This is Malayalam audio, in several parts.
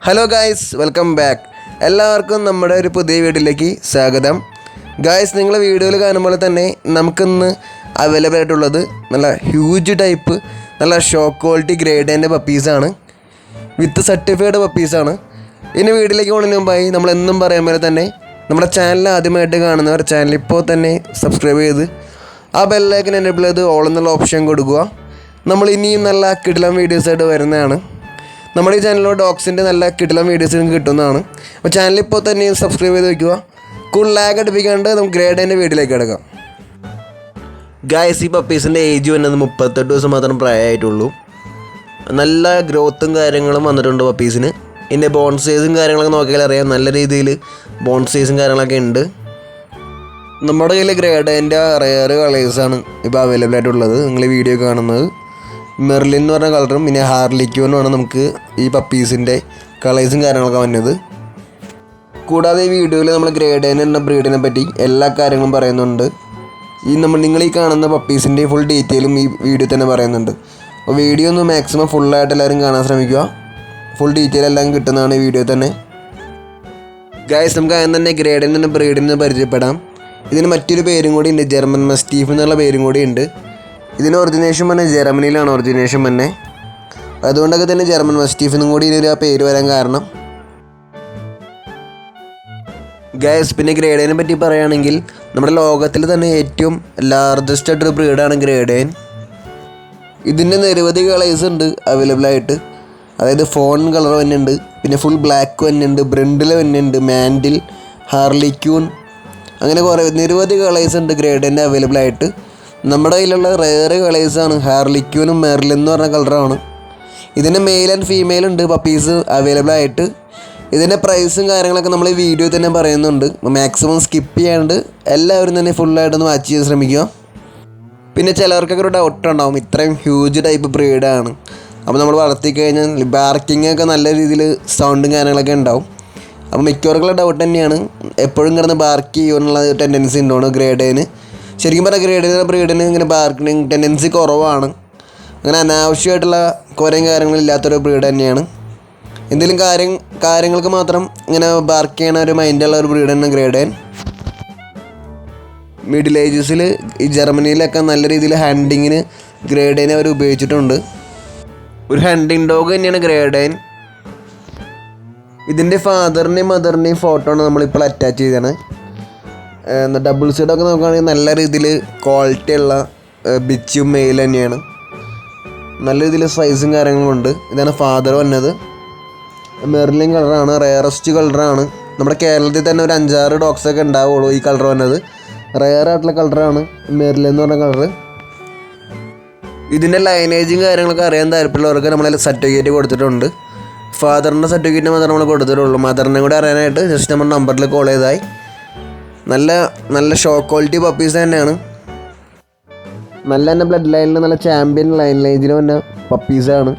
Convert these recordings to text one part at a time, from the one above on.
Hello guys, welcome back. എല്ലാവർക്കും നമ്മുടെ ഒരു പുതിയ വീഡിയോയിലേക്ക് സ്വാഗതം. ഗായ്സ്, നിങ്ങൾ വീഡിയോയിൽ കാണുമ്പോൾ തന്നെ നമുക്കിന്ന് അവൈലബിൾ ആയിട്ടുള്ളത് നല്ല ഹ്യൂജ് ടൈപ്പ് നല്ല ഷോ ക്വാളിറ്റി ഗ്രേഡ് എൻ്റെ പപ്പീസാണ്. വിത്ത് സർട്ടിഫൈഡ് പപ്പീസാണ്. ഇനി വീഡിയോയിലേക്ക് പോകുന്നതിന് മുമ്പായി നമ്മളെന്നും പറയാൻ പോലെ തന്നെ നമ്മുടെ ചാനൽ ആദ്യമായിട്ട് കാണുന്നവർ ചാനൽ ഇപ്പോൾ തന്നെ സബ്സ്ക്രൈബ് ചെയ്ത് ആ ബെല്ലൈക്കൻ എനേബിൾ ചെയ്ത് ഓൾ എന്നുള്ള ഓപ്ഷൻ കൊടുക്കുക. നമ്മൾ ഇനിയും നല്ല കിടിലം വീഡിയോസായിട്ട് വരുന്നതാണ്. നമ്മുടെ ഈ ചാനലിലോ ഡോഗ്സിൻ്റെ നല്ല കിടിലം വീഡിയോസ് കിട്ടുന്നതാണ്. അപ്പോൾ ചാനൽ ഇപ്പോൾ തന്നെ സബ്സ്ക്രൈബ് ചെയ്ത് വയ്ക്കുക. കൂടുതൽ ലാഗ് അടുപ്പിക്കാണ്ട് നമുക്ക് ഗ്രേഡ് എൻ്റെ വീഡിയോയിലേക്ക് കിടക്കാം. ഗായ്സ്, ഈ പപ്പീസിൻ്റെ ഏജ് വന്നത് 38 ദിവസം മാത്രം പ്രായമായിട്ടുള്ളൂ. നല്ല ഗ്രോത്തും കാര്യങ്ങളും വന്നിട്ടുണ്ട് പപ്പീസിന്. ഇതിൻ്റെ ബോൺ സൈസും കാര്യങ്ങളൊക്കെ നോക്കിയാൽ അറിയാം, നല്ല രീതിയിൽ ബോൺ സൈസും കാര്യങ്ങളൊക്കെ ഉണ്ട്. നമ്മുടെ കയ്യിൽ ഗ്രേഡിൻ്റെ റെയർ കളേഴ്സാണ് ഇപ്പോൾ അവൈലബിൾ ആയിട്ടുള്ളത്. നിങ്ങൾ ഈ വീഡിയോ കാണുന്നത് മെർലിൻ എന്ന് പറഞ്ഞ കളറും പിന്നെ ഹാർലിക്യൂനുമാണ് നമുക്ക് ഈ പപ്പീസിൻ്റെ കളേഴ്സും കാര്യങ്ങളൊക്കെ വന്നത്. കൂടാതെ ഈ വീഡിയോയിൽ നമ്മൾ ഗ്രേഡേൻ എന്ന ബ്രീഡിനെ പറ്റി എല്ലാ കാര്യങ്ങളും പറയുന്നുണ്ട്. നിങ്ങൾ ഈ കാണുന്ന പപ്പീസിൻ്റെ ഫുൾ ഡീറ്റെയിലും ഈ വീഡിയോ തന്നെ പറയുന്നുണ്ട്. അപ്പോൾ വീഡിയോ ഒന്ന് മാക്സിമം ഫുള്ളായിട്ട് എല്ലാവരും കാണാൻ ശ്രമിക്കുക. ഫുൾ ഡീറ്റെയിൽ എല്ലാം കിട്ടുന്നതാണ് ഈ വീഡിയോ തന്നെ. ഗൈസ്, നമുക്ക് ആദ്യം തന്നെ ഗ്രേഡേൻ എന്ന ബ്രീഡിനെ പരിചയപ്പെടാം. ഇതിന് മറ്റൊരു പേരും കൂടി ഉണ്ട്, ജർമ്മൻ മസ്റ്റീഫ് എന്നുള്ള പേരും കൂടി ഉണ്ട്. ഇതിന് ഒറിജിനേഷൻ തന്നെ ജർമ്മനിയിലാണ് ഒറിജിനേഷൻ തന്നെ. അതുകൊണ്ടൊക്കെ തന്നെ ജർമ്മൻ മസ്റ്റീഫ് എന്നും കൂടി ഇതിനൊരു ആ പേര് വരാൻ കാരണം. ഗൈസ്, പിന്നെ ഗ്രേഡേനെ പറ്റി പറയുകയാണെങ്കിൽ നമ്മുടെ ലോകത്തിൽ തന്നെ ഏറ്റവും ലാർജസ്റ്റ് ആയിട്ടൊരു ബ്രീഡാണ് ഗ്രേഡേൻ. ഇതിൻ്റെ നിരവധി കളേഴ്സ് ഉണ്ട് അവൈലബിൾ ആയിട്ട്. അതായത് ഫോൺ കളർ തന്നെയുണ്ട്, പിന്നെ ഫുൾ ബ്ലാക്ക് തന്നെയുണ്ട്, ബ്രിണ്ടിൽ തന്നെയുണ്ട്, മാൻഡിൽ, ഹാർലിക്യൂൺ, അങ്ങനെ കുറേ നിരവധി കളേഴ്സ് ഉണ്ട് ഗ്രേഡേൻ്റെ അവൈലബിൾ ആയിട്ട്. നമ്മുടെ കയ്യിലുള്ള റെയർ കളേഴ്സാണ് ഹാർലിക്യൂനും മെർലിൻ എന്ന് പറഞ്ഞ കളറാണ്. ഇതിന് മെയിൽ ആൻഡ് ഫീമെയിൽ ഉണ്ട് പപ്പീസ് അവൈലബിൾ ആയിട്ട്. ഇതിൻ്റെ പ്രൈസും കാര്യങ്ങളൊക്കെ നമ്മൾ ഈ വീഡിയോ തന്നെ പറയുന്നുണ്ട്. മാക്സിമം സ്കിപ്പ് ചെയ്യാണ്ട് എല്ലാവരും തന്നെ ഫുള്ളായിട്ടൊന്ന് വാച്ച് ചെയ്യാൻ ശ്രമിക്കുക. പിന്നെ ചിലവർക്കൊക്കെ ഒരു ഡൗട്ട് ഉണ്ടാവും, ഇത്രയും ഹ്യൂജ് ടൈപ്പ് ബ്രീഡാണ്, അപ്പോൾ നമ്മൾ വളർത്തിക്കഴിഞ്ഞാൽ ബാർക്കിംഗ് ഒക്കെ നല്ല രീതിയിൽ സൗണ്ടും കാര്യങ്ങളൊക്കെ ഉണ്ടാവും. അപ്പോൾ മിക്കവർക്കുള്ള ഡൗട്ട് തന്നെയാണ്, എപ്പോഴും കിടന്ന് ബാർക്ക് ചെയ്യുവാനുള്ള ടെൻഡൻസി ഉണ്ടോ ഗ്രേഡേന്. ശരിക്കും പറഞ്ഞാൽ ബ്രീഡിന് ഇങ്ങനെ ബാർക്കിംഗ് ടെൻഡൻസി കുറവാണ്. അങ്ങനെ അനാവശ്യമായിട്ടുള്ള കുറേ കാര്യങ്ങളില്ലാത്തൊരു ബ്രീഡ് തന്നെയാണ്. എന്തെങ്കിലും കാര്യങ്ങൾക്ക് മാത്രം ഇങ്ങനെ ബാർക്ക് ചെയ്യണ ഒരു മൈൻഡുള്ള ഒരു ബ്രീഡ് തന്നെ ഗ്രേഡേൻ. മിഡിൽ ഏജസിൽ ഈ ജർമ്മനിയിലൊക്കെ നല്ല രീതിയിൽ ഹണ്ടിങ്ങിന് ഗ്രേഡേനെ അവർ ഉപയോഗിച്ചിട്ടുണ്ട്. ഒരു ഹണ്ടിങ് ഡോഗ് തന്നെയാണ് ഗ്രേഡേൻ. ഇതിൻ്റെ ഫാദറിൻ്റെയും മദറിൻ്റെയും ഫോട്ടോ ആണ് നമ്മളിപ്പോൾ അറ്റാച്ച് ചെയ്തതാണ്. ഡബിൾ സൈഡൊക്കെ നോക്കുകയാണെങ്കിൽ നല്ല രീതിയിൽ ക്വാളിറ്റി ഉള്ള ബിച്ചും മെയിൽ തന്നെയാണ്. നല്ല രീതിയിൽ സൈസും കാര്യങ്ങളും ഉണ്ട്. ഇതാണ് ഫാദർ വന്നത്. മെർലിൻ കളറാണ്, റെയറസ്റ്റ് കളറാണ്. നമ്മുടെ കേരളത്തിൽ തന്നെ ഒരു 5-6 ഡോഗ്സൊക്കെ ഉണ്ടാവുള്ളൂ ഈ കളർ വന്നത്. റെയർ ആയിട്ടുള്ള കളറാണ് മെർലിൻ എന്ന് പറഞ്ഞ കളറ്. ഇതിൻ്റെ ലൈനേജും കാര്യങ്ങളൊക്കെ അറിയാൻ താല്പര്യമുള്ളവർക്ക് നമ്മൾ സർട്ടിഫിക്കറ്റ് കൊടുത്തിട്ടുണ്ട്. ഫാദറിൻ്റെ സർട്ടിഫിക്കറ്റ് മാത്രമേ നമ്മൾ കൊടുത്തിട്ടുള്ളൂ. മദറിനെ കൂടെ അറിയാനായിട്ട് ജസ്റ്റ് നമ്മുടെ നമ്പറിൽ കോൾ ചെയ്തായി. നല്ല ഷോ ക്വാളിറ്റി പപ്പീസ് തന്നെയാണ്. നല്ല തന്നെ ബ്ലഡ് ലൈനിൽ നല്ല ചാമ്പ്യൻ ലൈനേജിൽ വന്ന പപ്പീസാണ്.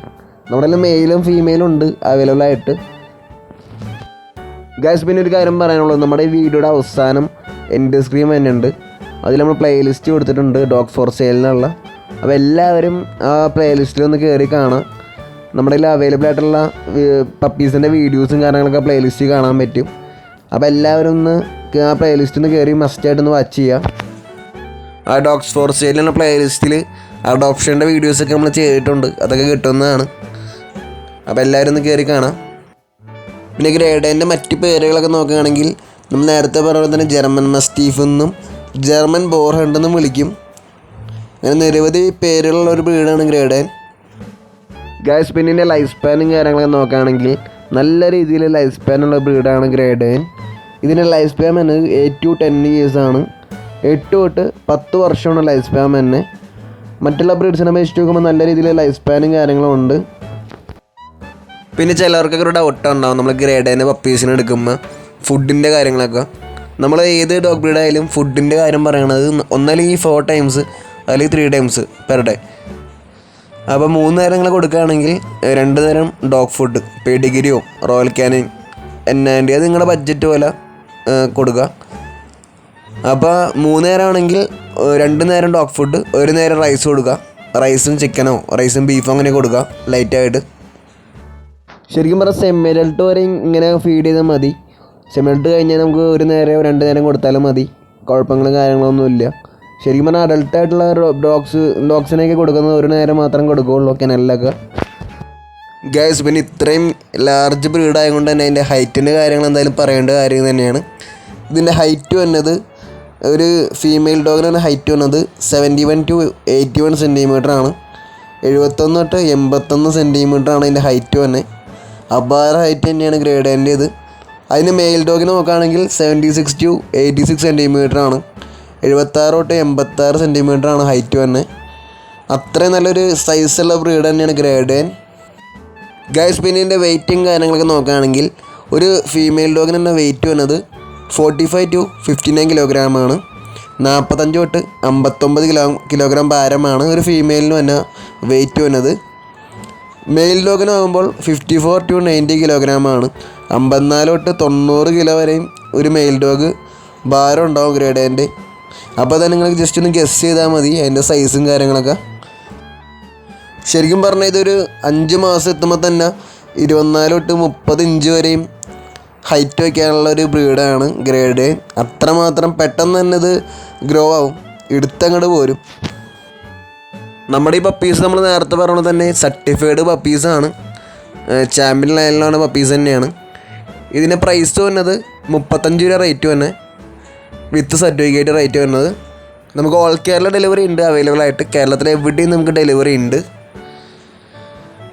നമ്മുടെ മെയിലും ഫീമെയിലും ഉണ്ട് അവൈലബിൾ ആയിട്ട്. ഗൈസ്, പിന്നെ ഒരു കാര്യം പറയാനുള്ളത്, നമ്മുടെ ഈ വീഡിയോയുടെ അവസാനം എൻഡ് സ്ക്രീൻ തന്നെ ഉണ്ട്. അതിൽ നമ്മൾ പ്ലേലിസ്റ്റ് കൊടുത്തിട്ടുണ്ട് ഡോഗ് ഫോർ സെയിലിനുള്ള. അപ്പോൾ എല്ലാവരും ആ പ്ലേലിസ്റ്റിൽ ഒന്ന് കയറി കാണാം. നമ്മുടെ കയ്യിൽ അവൈലബിൾ ആയിട്ടുള്ള പപ്പീസിൻ്റെ വീഡിയോസും കാര്യങ്ങളൊക്കെ പ്ലേലിസ്റ്റ് കാണാൻ പറ്റും. അപ്പോൾ എല്ലാവരും ഒന്ന് ആ പ്ലേലിസ്റ്റിൽ നിന്ന് കയറി മസ്റ്റായിട്ടൊന്ന് വാച്ച് ചെയ്യുക. ആ ഡോഗ്സ് ഫോർ സെയിലുള്ള പ്ലേലിസ്റ്റിൽ അഡോപ്ഷൻ്റെ വീഡിയോസൊക്കെ നമ്മൾ ചെയ്തിട്ടുണ്ട്, അതൊക്കെ കിട്ടുന്നതാണ്. അപ്പോൾ എല്ലാവരും ഒന്ന് കയറി കാണാം. പിന്നെ ഗ്രേഡേൻ്റെ മറ്റ് പേരുകളൊക്കെ നോക്കുകയാണെങ്കിൽ നമ്മൾ നേരത്തെ പറഞ്ഞ തന്നെ ജർമ്മൻ മസ്റ്റീഫ് എന്നും ജർമ്മൻ ബോർഹണ്ട് എന്നും വിളിക്കും. അങ്ങനെ നിരവധി പേരുള്ള ഒരു ബ്രീഡാണ് ഗ്രേഡേൻ. ഗൈസ്, പിന്നെ ഇതിൻ്റെ ലൈഫ് സ്പാനും കാര്യങ്ങളൊക്കെ നോക്കുകയാണെങ്കിൽ നല്ല രീതിയിൽ ലൈഫ് സ്പാനുള്ള ബ്രീഡാണ് ഗ്രേഡേൻ. ഇതിൻ്റെ ലൈഫ് സ്പാൻ എന്നത് 8 to 10 years ആണ്. 8 തൊട്ട് 10 വർഷമാണ് ലൈഫ് സ്പാൻ തന്നെ. മറ്റുള്ള ബ്രീഡ്സിനെ അപേക്ഷിച്ച് നോക്കുമ്പോൾ നല്ല രീതിയിൽ ലൈഫ് സ്പാനും കാര്യങ്ങളും ഉണ്ട്. പിന്നെ ചിലവർക്കൊക്കെ ഒരു ഡൗട്ട് ഉണ്ടാവും, നമ്മൾ ഗ്രേഡേനെ പപ്പീസിന് എടുക്കുമ്പോൾ ഫുഡിൻ്റെ കാര്യങ്ങളൊക്കെ. നമ്മൾ ഏത് ഡോഗ് ബ്രീഡായാലും ഫുഡിൻ്റെ കാര്യം പറയണത് ഒന്നല്ലെങ്കിൽ 4 times അല്ലെങ്കിൽ 3 times പെർ ഡേ. അപ്പോൾ 3 നേരങ്ങൾ കൊടുക്കുകയാണെങ്കിൽ 2 നേരം ഡോഗ് ഫുഡ്, പെഡിഗ്രിയോ റോയൽ കാനിൻ എന്നാൻഡി, അത് നിങ്ങളുടെ ബഡ്ജറ്റ് പോലെ കൊടുക്കുക. അപ്പോൾ 3 നേരമാണെങ്കിൽ 2 നേരം ഡോഗ് ഫുഡ്, 1 നേരം റൈസ് കൊടുക്കുക. റൈസും ചിക്കനോ റൈസും ബീഫോ അങ്ങനെ കൊടുക്കുക ലൈറ്റായിട്ട്. ശരിക്കും പറഞ്ഞാൽ സെമി അഡൾട്ട് വരെ ഇങ്ങനെ ഫീഡ് ചെയ്താൽ മതി. സെമി അഡൾട്ട് കഴിഞ്ഞാൽ നമുക്ക് ഒരു നേരം 2 നേരം കൊടുത്താലും മതി, കുഴപ്പങ്ങളും കാര്യങ്ങളൊന്നുമില്ല. ശരിക്കും പറഞ്ഞാൽ അഡൾട്ടായിട്ടുള്ള ഡോഗ്സിനൊക്കെ കൊടുക്കുന്നത് ഒരു നേരം മാത്രം കൊടുക്കുകയുള്ളൂ കെനലിലൊക്കെ. ഗൈസ് പിന്നെ ഇത്രയും ലാർജ് ബ്രീഡ് ആയതുകൊണ്ട് തന്നെ അതിൻ്റെ ഹൈറ്റിൻ്റെ കാര്യങ്ങൾ എന്തായാലും പറയേണ്ട കാര്യം തന്നെയാണ്. ഇതിൻ്റെ ഹൈറ്റ് വന്നത് ഒരു ഫീമെയിൽ ഡോഗിനാണ് ഹൈറ്റ് വന്നത് 71 to 81 സെൻറ്റിമീറ്ററാണ്. 71 തൊട്ട് 81 സെൻറ്റിമീറ്ററാണ് അതിൻ്റെ ഹൈറ്റ് വന്നത്. അപാര ഹൈറ്റ് തന്നെയാണ് ഗ്രേഡേൻ്റേത്. അതിന് മെയിൽ ഡോഗിന് നോക്കുകയാണെങ്കിൽ 76 to 86 സെൻറ്റിമീറ്ററാണ്. 76 തൊട്ട് 86 സെൻറ്റിമീറ്ററാണ് ഹൈറ്റ് വന്നത്. അത്രയും നല്ലൊരു സൈസുള്ള ബ്രീഡ് തന്നെയാണ് ഗ്രേഡേൻ. ഗൈസ് പിന്നെ ഇതിൻ്റെ വെയ്റ്റും കാര്യങ്ങളൊക്കെ നോക്കുകയാണെങ്കിൽ ഒരു ഫീമെയിൽ ഡോഗിന് തന്നെ വെയിറ്റ് വന്നത് 45 to 59 കിലോഗ്രാമാണ്. 45 തൊട്ട് 59 കിലോഗ്രാം ഭാരമാണ് ഒരു ഫീമെയിലിന് തന്നെ വെയിറ്റ് വന്നത്. Mail ഡോഗിനാകുമ്പോൾ 54 to 90 കിലോഗ്രാമാണ്. 54 തൊട്ട് 90 കിലോ വരെയും ഒരു മെയിൽ ഡോഗ് ഭാരം ഉണ്ടാവും ഗ്രേഡേൻ്റെ. അപ്പോൾ തന്നെ നിങ്ങൾക്ക് ജസ്റ്റ് ഒന്ന് ഗസ് ചെയ്താൽ മതി അതിൻ്റെ സൈസും കാര്യങ്ങളൊക്കെ. ശരിക്കും പറഞ്ഞാൽ ഇതൊരു 5 മാസം എത്തുമ്പോൾ തന്നെ 24 തൊട്ട് 30 ഇഞ്ച് വരെയും ഹൈറ്റ് വയ്ക്കാനുള്ള ഒരു ബ്രീഡാണ് ഗ്രേഡ്. അത്രമാത്രം പെട്ടെന്ന് തന്നെ ഇത് ഗ്രോ ആവും, എടുത്തങ്ങോട്ട് പോരും. നമ്മുടെ ഈ പപ്പീസ് നമ്മൾ നേരത്തെ പറഞ്ഞ തന്നെ സർട്ടിഫൈഡ് പപ്പീസാണ്, ചാമ്പ്യൻ ലൈനിലാണ് പപ്പീസ് തന്നെയാണ്. ഇതിൻ്റെ പ്രൈസ് വന്നത് 35 രൂപ റേറ്റ് തന്നെ, വിത്ത് സർട്ടിഫിക്കറ്റ് റേറ്റ് വരുന്നത്. നമുക്ക് ഓൾ കേരള ഡെലിവറി ഉണ്ട് അവൈലബിൾ ആയിട്ട്, കേരളത്തിൽ എവിടെയും നമുക്ക് ഡെലിവറി ഉണ്ട്.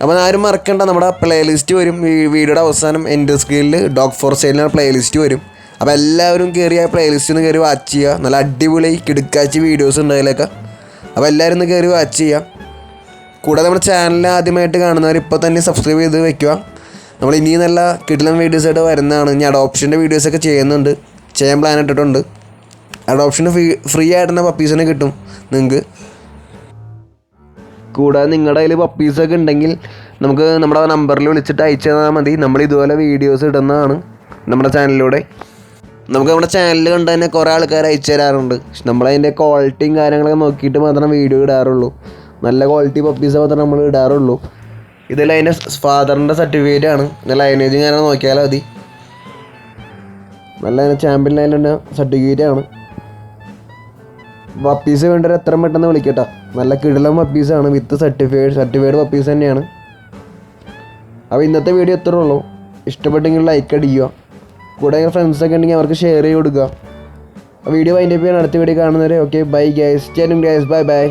അപ്പോൾ ആരും മറക്കണ്ട, നമ്മുടെ പ്ലേലിസ്റ്റ് വരും വീഡിയോയുടെ അവസാനം എൻഡ് സ്ക്രീനിൽ ഡോഗ് ഫോർ സെയിലിൻ്റെ പ്ലേലിസ്റ്റ് വരും. അപ്പോൾ എല്ലാവരും കയറി ആ പ്ലേലിസ്റ്റ് ഒന്ന് കയറി വാച്ച് ചെയ്യുക. നല്ല അടിപൊളി കിടുക്കാച്ചി വീഡിയോസ് ഉണ്ട് അതിലൊക്കെ. അപ്പോൾ എല്ലാവരും ഒന്ന് കയറി വാച്ച് ചെയ്യുക. കൂടാതെ നമ്മുടെ ചാനൽ ആദ്യമായിട്ട് കാണുന്നവർ ഇപ്പോൾ തന്നെ സബ്സ്ക്രൈബ് ചെയ്ത് വെക്കുക. നമ്മൾ ഇനിയും നല്ല കിടിലൻ വീഡിയോസായിട്ട് വരുന്നതാണ്. ഇനി അഡോപ്ഷൻ്റെ വീഡിയോസൊക്കെ ചെയ്യാൻ പ്ലാൻ ഇട്ടിട്ടുണ്ട്. അഡോപ്ഷന് ഫ്രീ ആയിട്ട് തന്നെ പപ്പീസിനെ കിട്ടും നിങ്ങൾക്ക്. കൂടാതെ നിങ്ങളുടെ കയ്യിൽ പപ്പീസൊക്കെ ഉണ്ടെങ്കിൽ നമുക്ക് നമ്മുടെ നമ്പറിൽ വിളിച്ചിട്ട് അയച്ചു തന്നാൽ മതി. നമ്മൾ ഇതുപോലെ വീഡിയോസ് ഇടുന്നതാണ് നമ്മുടെ ചാനലിലൂടെ. നമുക്ക് നമ്മുടെ ചാനൽ കണ്ട് തന്നെ കുറേ ആൾക്കാർ അയച്ചു തരാറുണ്ട്. നമ്മളതിൻ്റെ ക്വാളിറ്റിയും കാര്യങ്ങളൊക്കെ നോക്കിയിട്ട് മാത്രം വീഡിയോ ഇടാറുള്ളൂ. നല്ല ക്വാളിറ്റി പപ്പീസ് മാത്രമേ നമ്മൾ ഇടാറുള്ളൂ. ഇതിൽ അതിൻ്റെ ഫാദറിൻ്റെ സർട്ടിഫിക്കറ്റ് ആണ്. ലൈനേജും കാര്യങ്ങൾ നോക്കിയാൽ മതി. നല്ല ചാമ്പ്യൻ ലൈനിൻ്റെ സർട്ടിഫിക്കറ്റ് ആണ്. പപ്പീസ് വേണ്ടവർ എത്രയും പെട്ടെന്ന് വിളിക്കട്ടോ. നല്ല കിടിലൻ പപ്പീസാണ്, വിത്ത് സർട്ടിഫൈഡ് പപ്പീസ് തന്നെയാണ്. അപ്പോൾ ഇന്നത്തെ വീഡിയോ എത്രയേ ഉള്ളൂ. ഇഷ്ടപ്പെട്ടെങ്കിൽ ലൈക്ക് അടിക്കുക. കൂടെ ഫ്രണ്ട്സൊക്കെ ഉണ്ടെങ്കിൽ അവർക്ക് ഷെയർ ചെയ്ത് കൊടുക്കുക. വീഡിയോ വൈൻഡപ്പ് ചെയ്യാൻ അടുത്ത വീഡിയോ കാണുന്നവരെ okay bye guys. Bye bye.